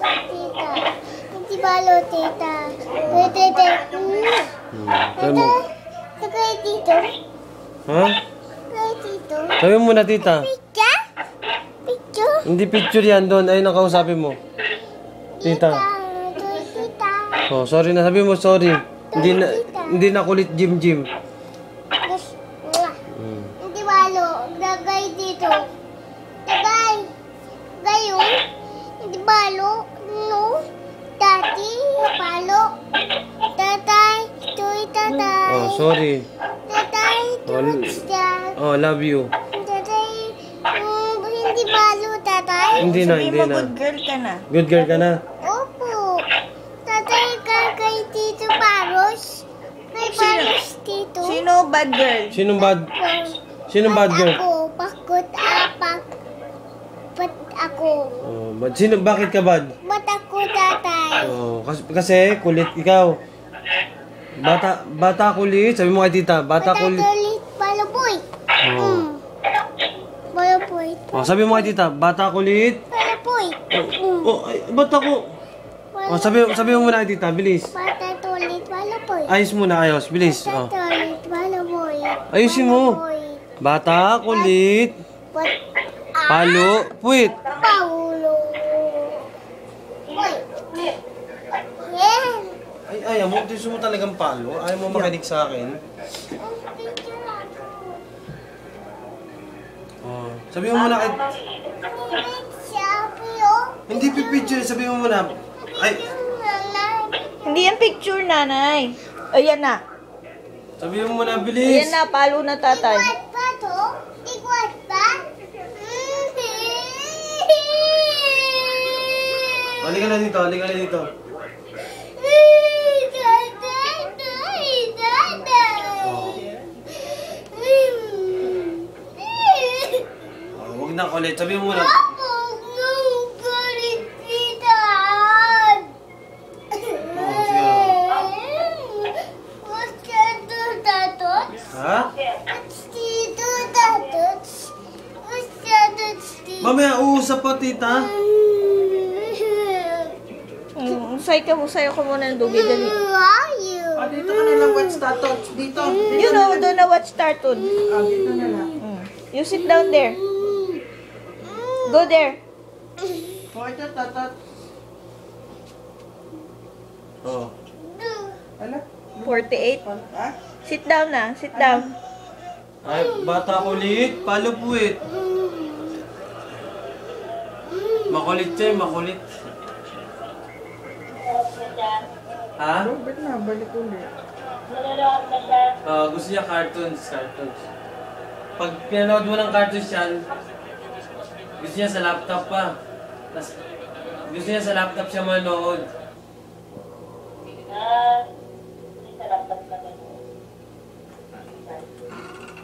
Tita. Hindi balo, tita. Tita. Tita. Tagay dito. Ha? Tagay dito. Sabi mo na, tita. Picture? Picture? Hindi picture yan doon. Ayun ang kausapin mo. Tita. Tita. Oh, sorry na. Sabi mo, sorry. Hindi na kulit Jim. Hindi balo. Tagay dito. Tagay. Gayon. Hindi balo. No. Dati. Balo. Tatay. Toy tatay. Oh, sorry. Tatay. Oh, love you. Tatay. Hindi balo, tatay. Hindi na. Good girl ka na. Good girl ka na. Opo. Tatay ka kay Tito Paros. May Paros dito. Sino bad girl? Sinong bad girl? Ako. Bakit apak. Ba't ako? Oh, bakit ka bad? Ba't ako, tatay? Oh, kasi kulit ikaw. Bata kulit. Sabi mo kay tita, bata kulit. Kulit. Balaboy. Oh. Balaboy. Oh, sabi mo kay tita, bata kulit. Balaboy. Oh, ay, ba't ako? Oh, sabi mo muna kay tita, bilis. Bata tulit. Balaboy. Ayos muna, ayos, bilis. Oh. Bata tulit. Balaboy. Ayusin mo. Bata kulit. Palo, puwit. Paulo. Uy. Yan. Ay, ayaw mo. Gusto mo talagang palo. Ayaw mo makinig sa akin. Oh. Sabi mo muna kay... Hindi pipicture. Sabi mo muna. Ay. Hindi yan picture, nanay. Ayan na. Sabi mo muna, bilis. Ayan na, palo na tatay. Iguat pa to? Iguat pa? Halika na dito, halika na dito. Oh, huwag na kulit. Sabi mo muna. Ha? Mamaya, uusap pa, tita. Sayo ko muna ng dugi. Dali. Dito ka na lang watch cartoons. Dito. You know, doon na watch cartoon. Dito na lang. You sit down there. Go there. Oh, ito, tatot. Oh. Ano? 48. Ha? Sit down na. Sit down. Ay, bata kulit. Palo puwit. Makulit siya, makulit. Ha? Ba't na? Balik ulit. Gusto niya cartoons. Pag pinanood mo ng cartoons yan, gusto niya sa laptop pa. Gusto niya sa laptop siya manood.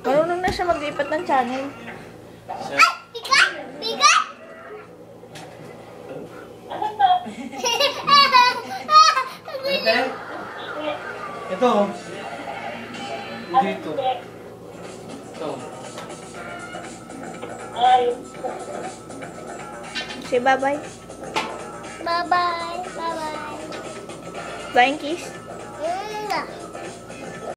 Marunong na siya mag-lipat ng channel. Siya. Bigat! Bigat! Ate? Ito. Dito. Ito. Say bye-bye. Bye-bye. Bye-bye. Flying kiss.